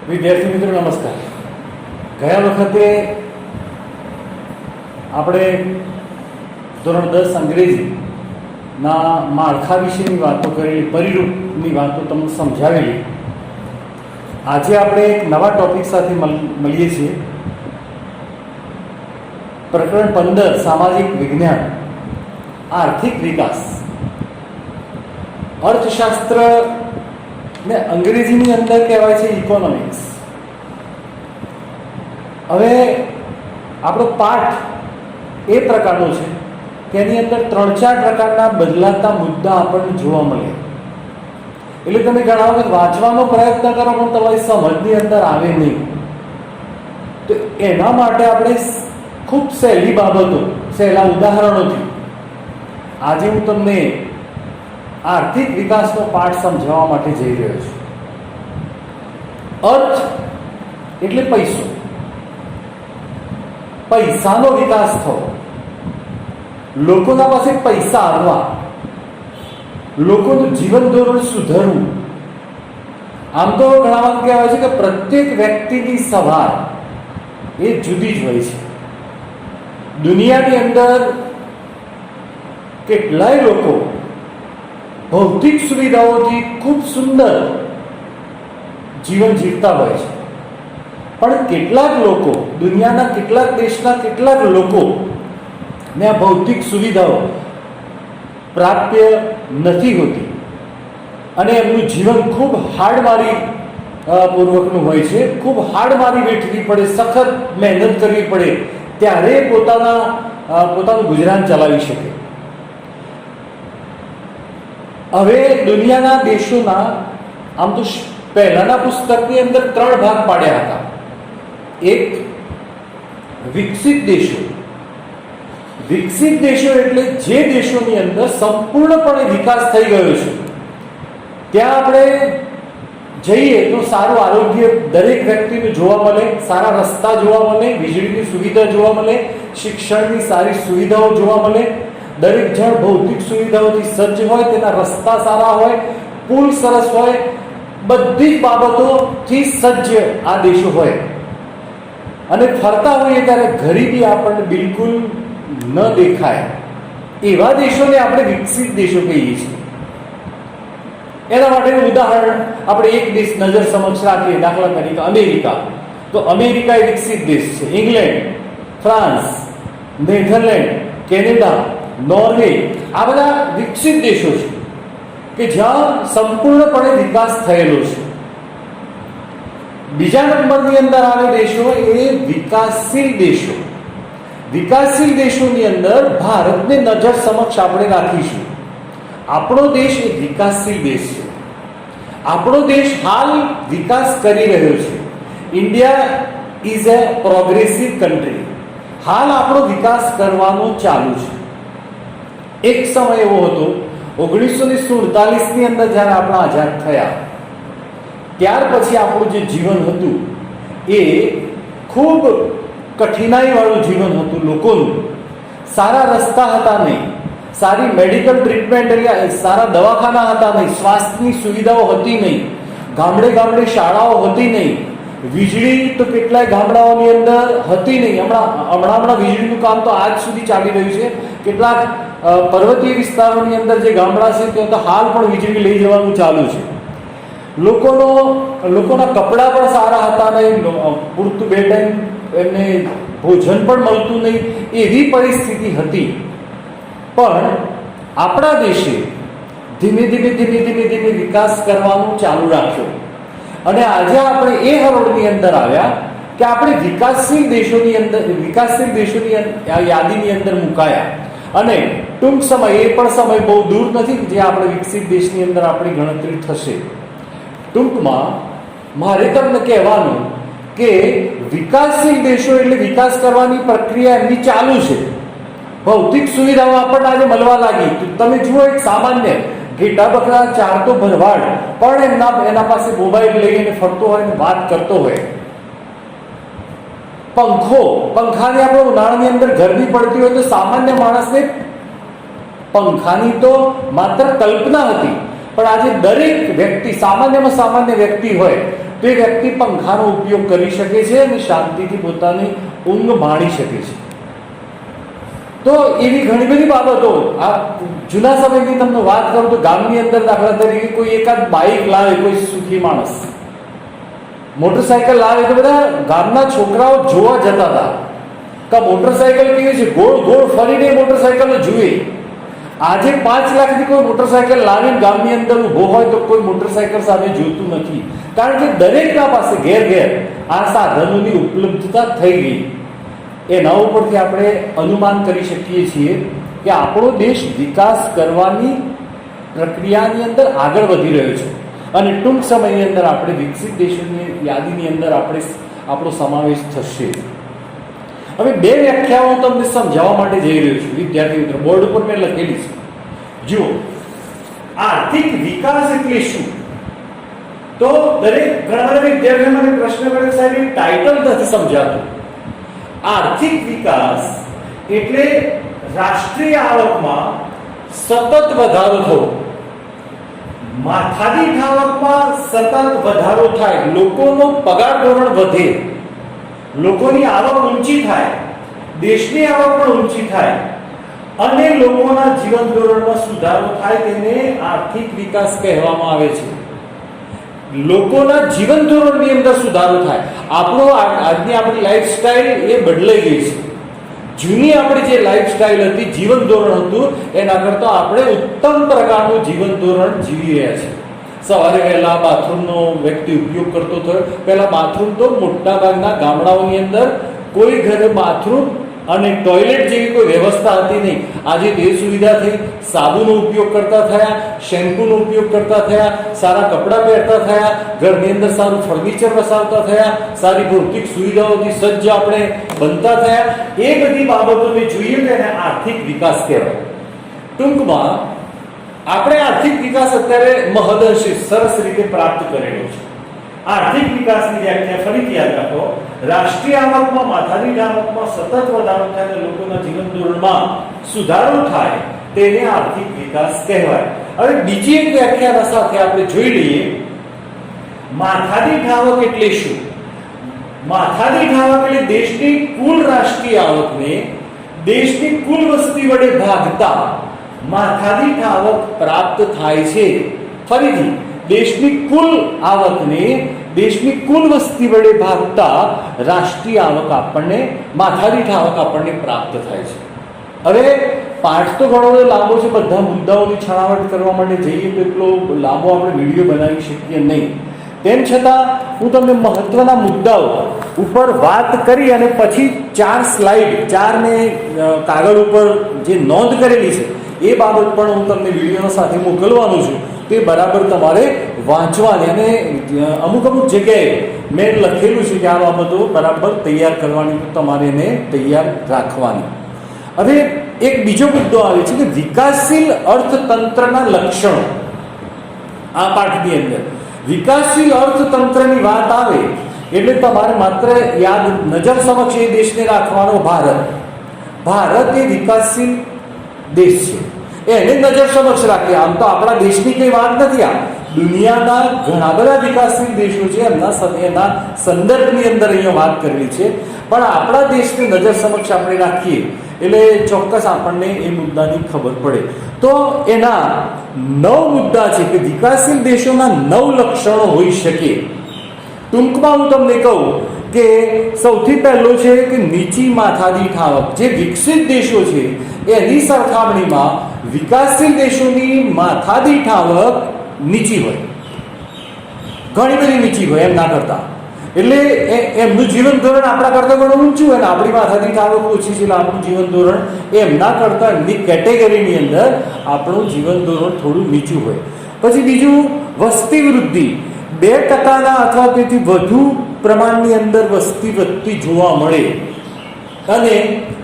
વિદ્યાર્થી મિત્રો નમસ્કાર. ગયા વખતે આપણે ધોરણ 10 અંગ્રેજીના માળખા વિશેની વાતો કરેલી, પરિરૂપની વાતો તમને સમજાવેલી. આજે આપણે એક નવા ટોપિક સાથે મળીએ છીએ. પ્રકરણ 15 સામાજિક વિજ્ઞાન, આર્થિક વિકાસ. અર્થશાસ્ત્ર ને અંગ્રેજીની અંદર કહેવાય છે ઇકોનોમિક્સ. હવે આપણો પાઠ એ પ્રકારનો છે કે એની અંદર 3-4 પ્રકારના બદલાતા મુદ્દા આપણને જોવા મળે. એટલે તમે ઘણા વખત વાંચવાનો પ્રયત્ન કરો પણ તમારી સમજની અંદર આવે નહીં. તો એના માટે આપણે ખૂબ સહેલી બાબતો, સહેલા ઉદાહરણોથી આજે હું તમને આર્થિક વિકાસનો પાઠ સમજાવવા માટે જઈ રહ્યો છું. અર્થ એટલે પૈસો, પૈસાનો વિકાસ થવો, લોકોના પાસે પૈસા આવવા, લોકોનું જીવન ધોરણ સુધરવું. આમ તો ઘણા વાર કહેવાય છે કે પ્રત્યેક વ્યક્તિની સવાર એ જુદી જ હોય છે. દુનિયાની અંદર કેટલાય લોકો ભૌતિક સુવિધાઓથી ખૂબ સુંદર જીવન જીવતા હોય છે, પણ કેટલાક લોકો, દુનિયાના કેટલાક દેશના કેટલાક લોકો ને આ ભૌતિક સુવિધાઓ પ્રાપ્ય નથી હોતી અને એમનું જીવન ખૂબ હાડમારી પૂર્વકનું હોય છે. ખૂબ હાડમારી વેઠવી પડે, સખત મહેનત કરવી પડે, ત્યારે પોતાનું ગુજરાન ચલાવી શકે. હવે દુનિયાના દેશોના, આમ તો પહેલાના પુસ્તકની અંદર 3 ભાગ પાડ્યા હતા. એક વિકસિત દેશો. વિકસિત દેશો એટલે જે દેશોની અંદર સંપૂર્ણપણે વિકાસ થઈ ગયો છે. ત્યાં આપણે જઈએ તો સારું આરોગ્ય દરેક વ્યક્તિને જોવા મળે, સારા રસ્તા જોવા મળે, વીજળીની સુવિધા જોવા મળે, શિક્ષણની સારી સુવિધાઓ જોવા મળે, દરેક જણ ભૌતિક સુવિધાઓથી સજ્જ હોય, તેના રસ્તા સારા હોય, પુલ સરસ હોય, બધી જ બાબતોથી સજ્જ આ દેશો હોય. અને ફરતા હોઈએ ત્યારે ગરીબી આપણને બિલકુલ ન દેખાય એવા દેશોને આપણે વિકસિત દેશો કહીએ છીએ. એના માટેનું ઉદાહરણ આપણે એક દેશ નજર સમક્ષ રાખીએ, દાખલા તરીકે અમેરિકા. તો અમેરિકા એ વિકસિત દેશ છે. England, France, Netherland, Canada, Norway, આ બધા વિકસિત દેશો છે કે જ્યાં સંપૂર્ણપણે વિકાસ થયેલો છે. બીજા નંબરની અંદર આવે દેશો એ વિકાસશીલ દેશો. વિકાસશીલ દેશોની અંદર ભારતને નજર સમક્ષ આપણે રાખીશું. આપણો દેશ એક વિકાસશીલ દેશ છે. આપણો દેશ હાલ વિકાસ કરી રહ્યો છે. India is a progressive country. હાલ આપણો વિકાસ કરવાનો ચાલુ છે. એક સમય એવો હતો 1947ની અંદર જ્યારે આપણે આઝાદ થયા, ત્યાર પછી આપણું જે જીવન હતું એ ખૂબ કઠિનાઈવાળું જીવન હતું. લોકોનું સારા રસ્તા હતા નહીં, સારી મેડિકલ ટ્રીટમેન્ટ એટલે સારા દવાખાના હતા નહીં, સ્વાસ્થ્યની સુવિધાઓ હતી નહીં, ગામડે ગામડે શાળાઓ હતી નહીં, વીજળી તો કેટલાય ગામડાઓની અંદર હતી નહીં. હમણાં વીજળીનું કામ તો આજ સુધી ચાલી રહ્યું છે. કેટલાક પર્વતીય વિસ્તારોની અંદર જે ગામડા છે ત્યાં તો હાલ પણ વીજળી લઈ જવાનું ચાલુ છે. લોકોના કપડાં પણ સારા હતા નહીં, પૂરતું બે ટાઈમ એમને ભોજન પણ મળતું નહીં, એવી પરિસ્થિતિ હતી. પણ આપણા દેશે ધીમે ધીમે વિકાસ કરવાનું ચાલુ રાખ્યો અને આજે આપણે એ હરોળની અંદર આવ્યા કે આપણે વિકાસશીલ દેશોની યાદીની અંદર મુકાયા. અને ટૂંક સમય, એ પણ સમય બહુ દૂર નથી જે આપણે વિકસિત દેશની અંદર આપણી ગણતરી થશે. ટૂંકમાં મારે તમને કહેવાનું કે વિકાસશીલ દેશો એટલે વિકાસ કરવાની પ્રક્રિયા એમની ચાલુ છે. ભૌતિક સુવિધાઓ આપણને આજે મળવા લાગી. તમે જુઓ, એક સામાન્ય ઘેટા બકરા ચારતો ભરવાડ પણ એના પાસે મોબાઈલ લઈને ફરતો હોય ને વાત કરતો હોય. પંખાની આપણે ઉનાળાની અંદર ગરમી પડતી હોય તો સામાન્ય માણસને પંખાની તો માત્ર કલ્પના હતી, પણ આજે દરેક વ્યક્તિ, સામાન્યમાં સામાન્ય વ્યક્તિ હોય તો એ વ્યક્તિ પંખાનો ઉપયોગ કરી શકે છે અને શાંતિથી પોતાની ઊંઘ માણી શકે છે. તો એવી ઘણી બધી બાબતો, આ જૂના સમયની તમને વાત કરું તો ગામની અંદર દાખલા તરીકે કોઈ એકાદ બાઇક લાવે કોઈ સુખી માણસ, મોટરસાયકલ લાવે તો બધા ગામના છોકરાઓ જોવા જતા હતા કે મોટરસાયકલ કેવી છે, ગોળ ગોળ ફરીને મોટરસાયકલ જુએ. આજે 5 લાખની કોઈ મોટરસાયકલ લાવીને ગામની અંદર ઉભો હોય તો કોઈ મોટરસાયકલ સામે જોતું નથી, કારણ કે દરેકના પાસે ઘેર ઘેર આ સાધનોની ઉપલબ્ધતા થઈ ગઈ. એના ઉપરથી આપણે અનુમાન કરી શકીએ છીએ કે આપણો દેશ વિકાસ કરવાની પ્રક્રિયાની અંદર આગળ વધી રહ્યો છે અને ટૂંક સમયની અંદર આપણે વિકસિત દેશોની યાદીની અંદર આપણો સમાવેશ થશે. હવે 2 વ્યાખ્યાઓ હું તમને સમજાવવા માટે જઈ રહ્યો છું વિદ્યાર્થી મિત્રો, બોર્ડ ઉપર મેં લખેલી છે. જુઓ, આર્થિક વિકાસ એટલે શું? તો દરેક ઘણા બધા વિદ્યાર્થીઓ મને પ્રશ્ન કરે, સાહેબ એ ટાઇટલ નથી સમજાતું. આર્થિક વિકાસ એટલે રાષ્ટ્રીય આવકમાં સતત વધારો થવો, માથાદીઠ આવકમાં સતત વધારો થાય, લોકોનો પગાર ધોરણ વધે, લોકોની આવક ઊંચી થાય, દેશની આવક પણ ઊંચી થાય અને લોકોના જીવન ધોરણમાં સુધારો થાય, તેને આર્થિક વિકાસ કહેવામાં આવે છે. લોકોના જીવન ધોરણની અંદર સુધારો થાય. આજની આપણી લાઈફસ્ટાઈલ એ બદલાઈ ગઈ છે. જૂની આપણી જે લાઈફસ્ટાઈલ હતી, જીવન ધોરણ હતું, એના કરતા આપણે ઉત્તમ પ્રકારનું જીવન ધોરણ જીવી રહ્યા છીએ. સવારે વહેલા બાથરૂમનો વ્યક્તિ ઉપયોગ કરતો થયો. પહેલા બાથરૂમ તો મોટા ભાગના ગામડાઓની અંદર કોઈ ઘરે બાથરૂમ અને ટોયલેટ જેવી કોઈ વ્યવસ્થા હતી નહીં. આજે તે સુવિધા થઈ, સાબુનો ઉપયોગ કરતા થયા, શેમ્પૂનો ઉપયોગ કરતા થયા, સારા કપડાં પહેરતા થયા, ઘરની અંદર સારું ફર્નિચર વસાવતા થયા, સારી ભૌતિક સુવિધાઓથી સજ્જ આપણે બનતા થયા. એ બધી બાબતોને જોઈએ તો એને આર્થિક વિકાસ કહેવાય. ટૂંકમાં આપણે આર્થિક વિકાસ અત્યારે મહદઅંશે સરસ રીતે પ્રાપ્ત કરેલો છે. આર્થિક વિકાસની વ્યાખ્યા ફરીથી યાદ રાખો, રાષ્ટ્રીય આવકમાં, માથાદીઠ આવકમાં સતત વધારો થાય અને લોકોના જીવન ધોરણમાં સુધારો થાય, તેને આર્થિક વિકાસ કહેવાય. હવે બીજી એક વ્યાખ્યાના સાથે આપણે જોઈ લઈએ, માથાદીઠ આવક એટલે શું? માથાદીઠ આવક એટલે દેશની કુલ રાષ્ટ્રીય આવકને દેશની કુલ વસ્તી વડે ભાગતા માથાદીઠ આવક પ્રાપ્ત થાય છે. ફરીથી, દેશની કુલ આવકને દેશની કુલ વસ્તી વડે ભાગતા રાષ્ટ્રીય આવક આપણને, માથાદીઠ આવક આપણને પ્રાપ્ત થાય છે. હવે પાઠ તો ઘણો બધો લાંબો છે, બધા મુદ્દાઓની છણાવટ કરવા માટે જઈએ તો એટલો લાંબો આપણે વિડીયો બનાવી શકીએ નહીં. તેમ છતાં હું તમને મહત્વના મુદ્દાઓ ઉપર વાત કરી અને પછી 4 સ્લાઇડ, 4 ને કાગળ ઉપર જે નોંધ કરેલી છે એ બાબત પણ હું તમને વિડીયોના સાથે મોકલવાનું છું. તે બરાબર તમારે વાંચવાની અને અમુક જગ્યાએ મેં લખેલું છે કે આ બાબતો બરાબર તૈયાર કરવાની, તમારે એને તૈયાર રાખવાની. હવે એક બીજો મુદ્દો આવે છે કે વિકાસશીલ અર્થતંત્રના લક્ષણો. આ પાઠની અંદર વિકાસશીલ અર્થતંત્રની વાત આવે એટલે તમારે માત્ર યાદ, નજર સમક્ષ એ દેશને રાખવાનો ભારત. ભારત એ વિકાસશીલ દેશ છે, એને નજર સમક્ષ રાખીએ. આમ તો આપણા દેશની કઈ વાત નથી, આ દુનિયાના ઘણા બધા વિકાસશીલ દેશો છે, એના સંદર્ભની અંદર અહીંયા વાત કરેલી છે. પણ આપણા દેશને નજર સમક્ષ આપણે રાખીએ એટલે ચોક્કસ આપણને એ મુદ્દાની ખબર પડે. તો એના 9 મુદ્દા છે કે વિકાસશીલ દેશોના 9 લક્ષણો હોઈ શકે. ટૂંકમાં હું તમને કહું કે સૌથી પહેલો છે કે નીચી માથાદીઠ આવક. જે વિકસિત દેશો છે એની સરખામણીમાં વિકાસશીલ દેશોની માથાદીઠ આવક નીચી હોય, ઘણી બધી નીચી હોય એમના કરતા. એટલે એમનું જીવન ધોરણ આપણા કરતા ઘણું ઊંચું હોય ને આપણી માથાદીઠ આવક ઓછી છે એટલે આપણું જીવન ધોરણ એમના કરતા, એમની કેટેગરીની અંદર આપણું જીવન ધોરણ થોડું નીચું હોય. પછી બીજું, વસ્તી વૃદ્ધિ 2% અથવા તેથી વધુ પ્રમાણની અંદર વસ્તી વધતી જોવા મળે. અને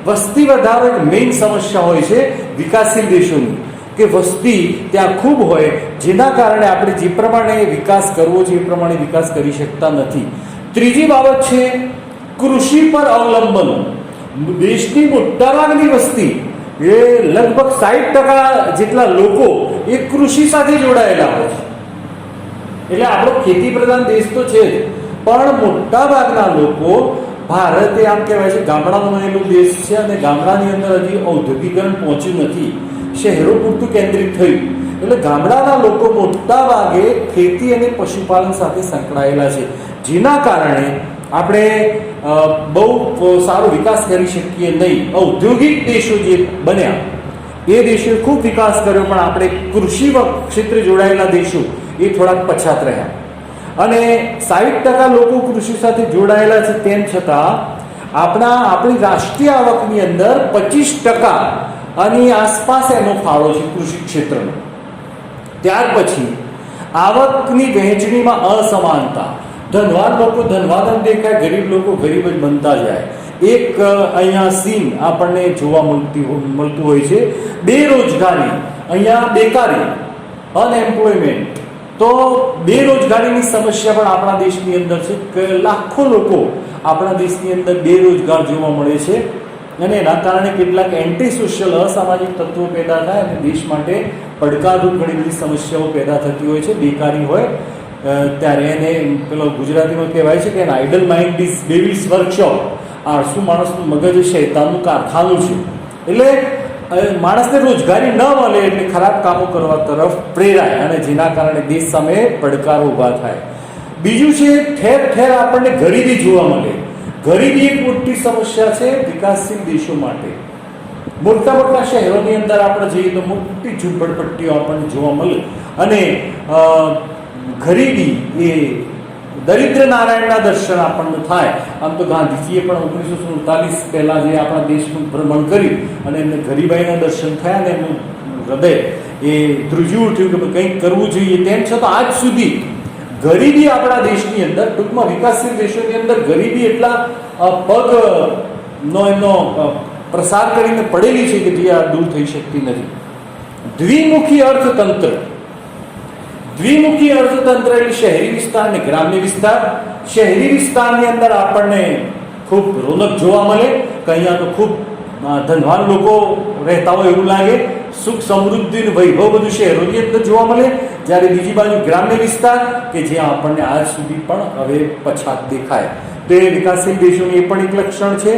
વસ્તી વધારો એક મેઇન સમસ્યા હોય છે વિકાસશીલ દેશોની, કે વસ્તી ત્યાં ખૂબ હોય, જેના કારણે આપણે જે પ્રમાણે વિકાસ કરવો છે એ પ્રમાણે વિકાસ કરી શકતા નથી. ત્રીજી બાબત છે કૃષિ પર અવલંબન. દેશની મોટાભાગની વસ્તી એ લગભગ 60% જેટલા લોકો એ કૃષિ સાથે જોડાયેલા હોય છે. એટલે આપણો ખેતી પ્રધાન દેશ તો છે જ, પણ મોટા ભાગના લોકો, ભારતે આમ કહેવાય છે ગામડાનો બનેલો દેશ છે અને ગામડાની અંદર હજી ઔદ્યોગિકરણ પહોંચ્યું નથી, શહેરો પૂરતું કેન્દ્રિત થયું. એટલે ગામડાના લોકો મોટા ભાગે ખેતી અને પશુપાલન સાથે સંકળાયેલા છે, જેના કારણે આપણે બહુ સારો વિકાસ કરી શકીએ નહીં. ઔદ્યોગિક દેશો જે બન્યા એ દેશોએ ખૂબ વિકાસ કર્યો, પણ આપણે કૃષિ ક્ષેત્રે જોડાયેલા દેશો એ થોડાક પછાત રહ્યા. અને 60% લોકો કૃષિ સાથે જોડાયેલા છે, તેમ છતાં આપણી રાષ્ટ્રીય આવકની અંદર 25% આની આસપાસ એનો ફાળો છે કૃષિ ક્ષેત્રનો. ત્યાર પછી આવકની વહેંચણીમાં અસમાનતા, ધનવાન લોકો ધનવાન જ દેખાય, ગરીબ લોકો ગરીબ જ બનતા જાય. એક અહીંયા સીન આપણને જોવા મળતું હોય છે, બેરોજગારી, અહીંયા બેકારી, અનએમ્પ્લોયમેન્ટ. તો બેરોજગારીની સમસ્યા પણ આપણા દેશની અંદર છે કે લાખો લોકો આપણા દેશની અંદર બેરોજગાર જોવા મળે છે, અને એના કારણે કેટલાક એન્ટી સોશિયલ અસામાજિક તત્વો પેદા થાય અને દેશ માટે પડકારરૂપ ઘણી બધી સમસ્યાઓ પેદા થતી હોય છે. બેકારી હોય ત્યારે એને પેલો ગુજરાતીમાં કહેવાય છે કે idle mind is devil's workshop. આળસુ માણસનું મગજ શૈતાનનું કારખાનું છે. એટલે માણસને રોજગારી ન મળે એટલે ખરાબ કામો કરવા તરફ પ્રેરાય અને જેના કારણે દેશ સામે પડકારો ઊભા થાય. બીજું છે ઠેર ઠેર આપણને ગરીબી જોવા મળે. ગરીબી એક મોટી સમસ્યા છે વિકાસશીલ દેશો માટે. મોટા મોટા શહેરોની અંદર આપણે જઈએ તો મોટી ઝૂંપડપટ્ટીઓ આપણને જોવા મળે, અને ગરીબી એ દરિદ્ર નારાયણના દર્શન આપણને થાય. આમ તો ગાંધીજીએ પણ 1947 પહેલા જે આપણા દેશનું ભ્રમણ કર્યું અને એમને ગરીબાઈના દર્શન થયા અને એમનું હૃદય એ ધ્રુજી ઉઠ્યું કે કંઈક કરવું જોઈએ. તેમ છતાં આજ સુધી ગરીબી આપણા દેશની અંદર, ટૂંકમાં વિકાસશીલ દેશોની અંદર ગરીબી એટલા પગનો એમનો પ્રસાર કરીને પડેલી છે કે જે આ દૂર થઈ શકતી નથી. દ્વિમુખી અર્થતંત્ર. દ્વિમુખી અર્થતંત્ર એટલે શહેરી વિસ્તાર અને ગ્રામ્ય વિસ્તાર. શહેરી વિસ્તારની અંદર આપણને ખૂબ રોનક જોવા મળે કે અહીંયા તો ખૂબ ધનવાન લોકો રહેતા હોય એવું લાગે, સુખ સમૃદ્ધિ વૈભવ બધું શહેરોની અંદર જોવા મળે. જ્યારે બીજી બાજુ ગ્રામ્ય વિસ્તાર કે જ્યાં આપણને આજ સુધી પણ હવે પછાત દેખાય. તો એ વિકાસશીલ દેશોનું એ પણ એક લક્ષણ છે.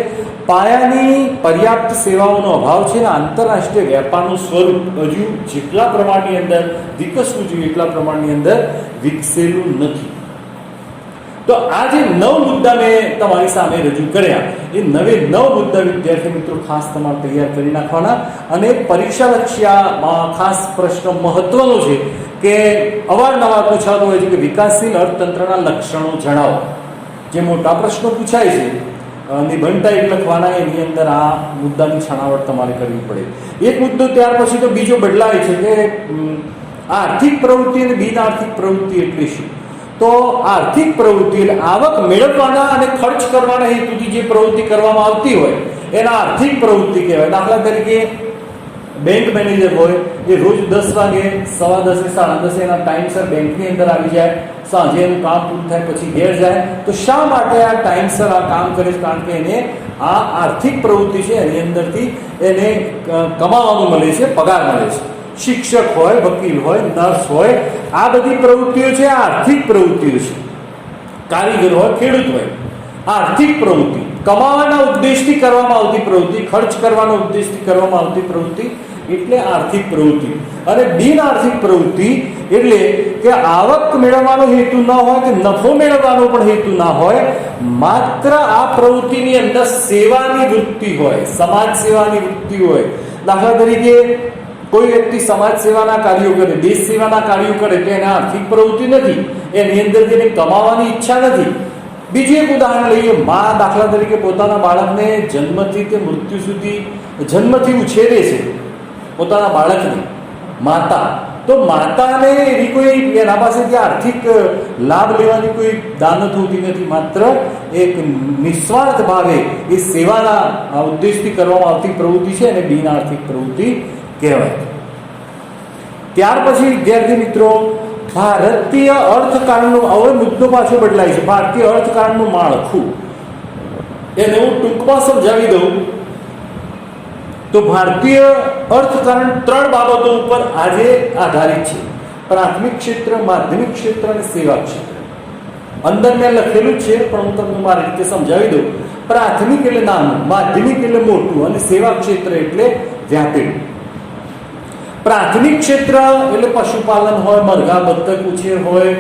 પાયાની પર્યાપ્ત સેવાઓનો અભાવ છે અને આંતરરાષ્ટ્રીય વેપારનું સ્વરૂપ હજુ જેટલા પ્રમાણની અંદર વિકસવું જોઈએ એટલા પ્રમાણની અંદર વિકસેલું નથી. તો આ જે 9 મુદ્દા મેં તમારી સામે રજૂ કર્યા, એ 9 મુદ્દા વિદ્યાર્થી મિત્રો ખાસ તમારે તૈયાર કરી નાખવાના. અને પરીક્ષાલક્ષીમાં ખાસ પ્રશ્ન મહત્વનો છે કે અવારનવાર પૂછાતો હોય છે કે વિકાસશીલ અર્થતંત્રના લક્ષણો જણાવો. જે મોટા પ્રશ્નો પૂછાય છે નિબંધ ટાઈપ લખવાના, એની અંદર આ મુદ્દાની છણાવટ તમારે કરવી પડે. એક મુદ્દો ત્યાર પછી તો બીજો બદલાય છે કે આર્થિક પ્રવૃત્તિ અને બિન આર્થિક પ્રવૃત્તિ એટલે શું? તો આર્થિક પ્રવૃત્તિ એટલે આવક મેળવવાના અને ખર્ચ કરવાના હેતુથી જે પ્રવૃત્તિ કરવામાં આવતી હોય એના આર્થિક પ્રવૃત્તિ કહેવાય. દાખલા તરીકે બેંક મેનેજર હોય, એ રોજ 10 વાગે, 10:15, 10:30 એના ટાઈમસર બેંકની અંદર આવી જાય, સાંજે એનું કામ પૂરું થાય પછી ઘેર જાય. તો શા માટે આ ટાઈમસર આ કામ કરે છે? કારણ કે એને આ આર્થિક પ્રવૃત્તિ છે, એની અંદરથી એને કમાવાનું મળે છે, પગાર મળે છે. શિક્ષક હોય, વકીલ હોય, નર્સ હોય, આ બધી પ્રવૃત્તિઓ છે આર્થિક પ્રવૃત્તિઓ છે. કારીગર હોય, ખેડૂત હોય, આર્થિક પ્રવૃત્તિ, કમાવાના ઉદ્દેશથી કરવામાં આવતી પ્રવૃત્તિ, ખર્ચ કરવાના ઉદ્દેશથી કરવામાં આવતી પ્રવૃત્તિ એટલે આર્થિક પ્રવૃત્તિ. અને બિન આર્થિક પ્રવૃત્તિ એટલે કે આવક મેળવવાનો હેતુ ન હોય કે નફો મેળવવાનો પણ હેતુ ના હોય, માત્ર આ પ્રવૃત્તિની અંદર સેવાની વૃત્તિ હોય, સમાજ સેવાની વૃત્તિ હોય. દાખલા તરીકે કોઈ વ્યક્તિ સમાજ સેવાના કાર્યો કરે, દેશ સેવાના કાર્યો કરે તો એને આર્થિક પ્રવૃત્તિ નથી, એની અંદર તેને કમાવાની ઈચ્છા નથી. બીજું એક ઉદાહરણ લઈએ. માં દાખલા તરીકે પોતાના બાળકને જન્મથી તે મૃત્યુ સુધી, જન્મથી ઉછેરે છે પોતાના બાળકને માતા. તો માતાને એવી કોઈ એના પાસેથી આર્થિક લાભ લેવાની કોઈ દાનત હોતી નથી, માત્ર એક નિસ્વાર્થ ભાવે એ સેવાના ઉદ્દેશથી કરવામાં આવતી પ્રવૃત્તિ છે અને બિન આર્થિક પ્રવૃત્તિ કહેવાય. ત્યાર પછી વિદ્યાર્થી મિત્રો ભારતીય અર્થકારણનું, હવે મુદ્દો પાછો બદલાય છે. ભારતીય અર્થકારણનું માળખું એને હું ટૂંકમાં સમજાવી દઉં તો ભારતીય અર્થકારણ 3 બાબતો ઉપર આજે આધારિત છે: પ્રાથમિક ક્ષેત્ર, માધ્યમિક ક્ષેત્ર અને સેવા ક્ષેત્ર. અંદર મેં લખેલું છે, પણ હું તમને મારી રીતે સમજાવી દઉં. પ્રાથમિક એટલે નાનું, માધ્યમિક એટલે મોટું અને સેવા ક્ષેત્ર એટલે વ્યાપેલું. પ્રાથમિક ક્ષેત્ર એટલે પશુપાલન હોય, મરઘા બતક ઉછેર હોય,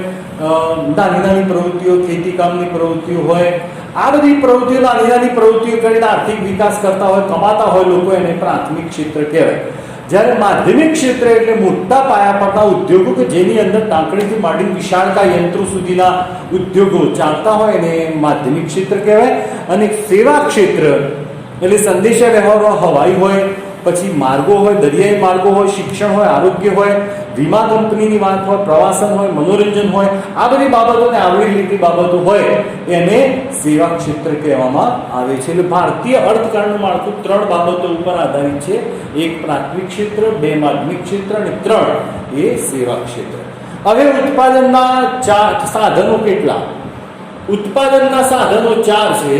નાની નાની પ્રવૃત્તિઓ, ખેતી કામની પ્રવૃત્તિઓ હોય. આ બધી પ્રવૃત્તિઓ, નાની નાની પ્રવૃત્તિઓ કરીને આર્થિક વિકાસ કરતા હોય, કમાતા હોય લોકો, એને પ્રાથમિક ક્ષેત્ર કહેવાય. જ્યારે માધ્યમિક ક્ષેત્ર એટલે મોટા પાયા પરના ઉદ્યોગો કે જેની અંદર ટાંકણીથી માંડીને વિશાળકાય યંત્રો સુધીના ઉદ્યોગો ચાલતા હોય એને માધ્યમિક ક્ષેત્ર કહેવાય. અને સેવા ક્ષેત્ર એટલે સંદેશા વ્યવહારો, હવાઈ હોય, પછી માર્ગો હોય, દરિયાઈ માર્ગો હોય, શિક્ષણ હોય, આરોગ્ય હોય, વીમા કંપનીની વાત હોય, પ્રવાસન હોય, મનોરંજન હોય, આ બધી બાબતોને આવરી લેતી બાબતો હોય એને સેવા ક્ષેત્ર કહેવામાં આવે છે. એટલે ભારતીય અર્થકારણનું માળખું 3 બાબતો ઉપર આધારિત છે: 1 પ્રાથમિક ક્ષેત્ર, 2 માધ્યમિક ક્ષેત્ર અને 3 એ સેવા ક્ષેત્ર. હવે ઉત્પાદનના સાધનો કેટલા? ઉત્પાદનના સાધનો 4 છે.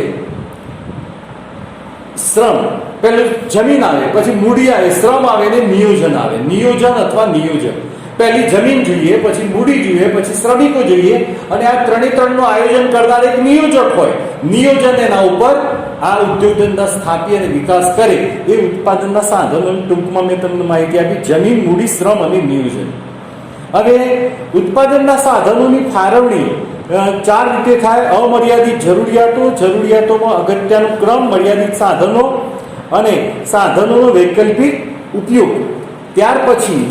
શ્રમ, પેલું જમીન આવે, પછી મૂડી આવે, શ્રમ આવે ને નિયોજન આવે. નિયોજન અથવા નિયોજન. પહેલી જમીન જોઈએ, પછી મૂડી જોઈએ, પછી શ્રમિકો જોઈએ, અને આ 3નું આયોજન કરનાર એક નિયોજક હોય. નિયોજન એના ઉપર આ ઉદ્યોગ ધંધા સ્થાપી અને વિકાસ કરે એ ઉત્પાદનના સાધનો. ટૂંકમાં મેં તમને માહિતી આપી: જમીન, મૂડી, શ્રમ અને નિયોજન. હવે ઉત્પાદનના સાધનોની ફાળવણી 4 રીતે થાય: અમર્યાદિત જરૂરિયાતો, જરૂરિયાતોમાં અગત્યનું ક્રમ, મર્યાદિત સાધનો અને સાધનોનો વૈકલ્પિક ઉપયોગ. ત્યાર પછી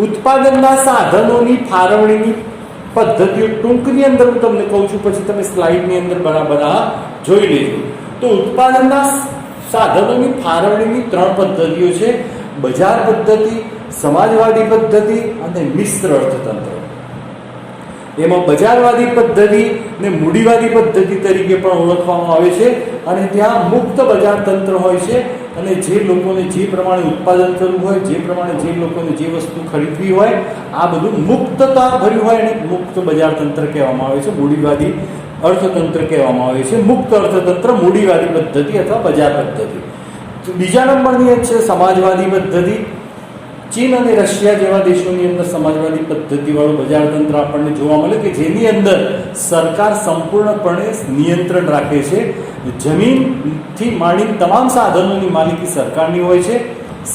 ઉત્પાદનના સાધનોની ફાળવણીની પદ્ધતિઓ ટૂંકની અંદર હું તમને કહું છું, પછી તમે સ્લાઇડની અંદર બરાબર આ જોઈ લેજો. તો ઉત્પાદનના સાધનોની ફાળવણીની 3 પદ્ધતિઓ છે: બજાર પદ્ધતિ, સમાજવાદી પદ્ધતિ અને મિશ્ર અર્થતંત્ર. એમાં બજારવાદી પદ્ધતિ ને મૂડીવાદી પદ્ધતિ તરીકે પણ ઓળખવામાં આવે છે. અને ત્યાં મુક્ત બજાર તંત્ર હોય છે, અને જે લોકોને જે પ્રમાણે ઉત્પાદન કરવું હોય, જે પ્રમાણે જે લોકોને જે વસ્તુ ખરીદવી હોય, આ બધું મુક્તતા ભર્યું હોય અને મુક્ત બજાર તંત્ર કહેવામાં આવે છે. મૂડીવાદી અર્થતંત્ર કહેવામાં આવે છે. મુક્ત અર્થતંત્ર, મૂડીવાદી પદ્ધતિ અથવા બજાર પદ્ધતિ. બીજા નંબરની છે સમાજવાદી પદ્ધતિ. ચીન અને રશિયા જેવા દેશોની અંદર સમાજવાદી પદ્ધતિવાળું બજાર તંત્ર આપણને જોવા મળે કે જેની અંદર સરકાર સંપૂર્ણપણે નિયંત્રણ રાખે છે. જમીનથી માંડીને તમામ સાધનોની માલિકી સરકારની હોય છે.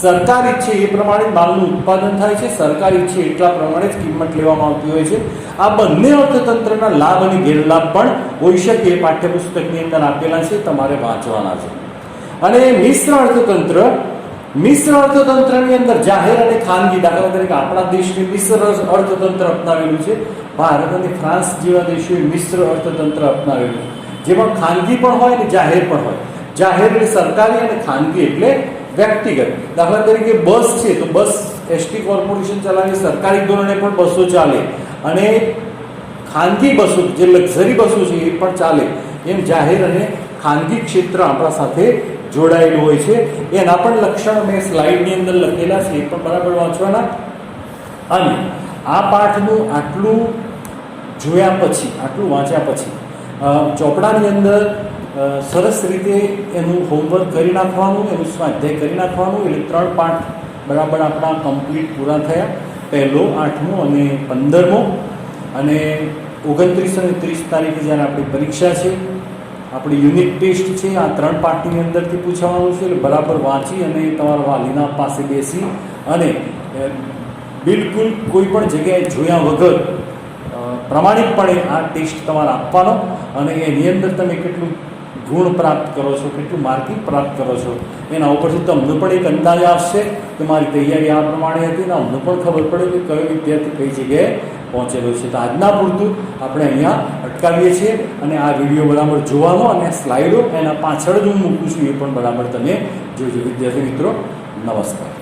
સરકાર ઈચ્છે એ પ્રમાણે માલનું ઉત્પાદન થાય છે. સરકાર ઈચ્છે એટલા પ્રમાણે જ કિંમત લેવામાં આવતી હોય છે. આ બંને અર્થતંત્રના લાભ અને ગેરલાભ પણ હોઈ શકે એ પાઠ્યપુસ્તકની અંદર આપેલા છે, તમારે વાંચવાના છે. અને મિશ્ર અર્થતંત્ર, મિશ્ર અર્થતંત્રની અંદર જાહેર અને ખાનગી, દાખલા તરીકે આપણા દેશને મિશ્ર અર્થતંત્ર અપનાવેલું છે. ભારત અને ફ્રાન્સ જેવા દેશોએ મિશ્ર અર્થતંત્ર અપનાવેલું, જેમાં ખાનગી પણ હોય અને જાહેર પણ હોય. જાહેર એટલે સરકારી અને ખાનગી એટલે વ્યક્તિગત. દાખલા તરીકે બસ છે, તો બસ એસટી કોર્પોરેશન ચલાવે, સરકારી ધોરણે પણ બસો ચાલે, અને ખાનગી બસો જે લક્ઝરી બસો છે એ પણ ચાલે. એમ જાહેર અને ખાનગી ક્ષેત્ર આપણા સાથે જોડાયેલું હોય છે. એના પણ લક્ષણ મેં સ્લાઇડની અંદર લખેલા છે, એ પણ બરાબર વાંચવાના. અને આ પાઠનું આટલું જોયા પછી, આટલું વાંચ્યા પછી ચોપડાની અંદર સરસ રીતે એનું હોમવર્ક કરી નાખવાનું, એનું સ્વાધ્યાય કરી નાખવાનું. એટલે 3 પાઠ બરાબર આપણા કમ્પ્લીટ પૂરા થયા. પહેલો, 8મો અને 15મો. અને 29 અને 30 તારીખે જ્યારે આપણી પરીક્ષા છે, આપણી યુનિટ ટેસ્ટ છે, આ 3 પાઠની અંદરથી પૂછવાનું છે. એટલે બરાબર વાંચી અને તમારા વાલીના પાસે બેસી અને બિલકુલ કોઈ પણ જગ્યાએ જોયા વગર પ્રમાણિકપણે આ ટેસ્ટ તમારે આપવાનો. અને એની અંદર તમે કેટલું ગુણ પ્રાપ્ત કરો છો, કેટલું માર્કિંગ પ્રાપ્ત કરો છો, એના ઉપરથી તમને પણ એક અંદાજ આવશે કે મારી તૈયારી આ પ્રમાણે હતી, ને અમને પણ ખબર પડે કે કયો વિદ્યાર્થી કઈ જગ્યાએ પહોંચેલો છે. તો આજના પૂરતું આપણે અહીંયા અટકાવીએ છીએ. અને આ વિડીયો બરાબર જોવાનો, અને સ્લાઇડો એના પાછળ જ હું મૂકું છું એ પણ બરાબર તમે જોજો. વિદ્યાર્થી મિત્રો, નમસ્કાર.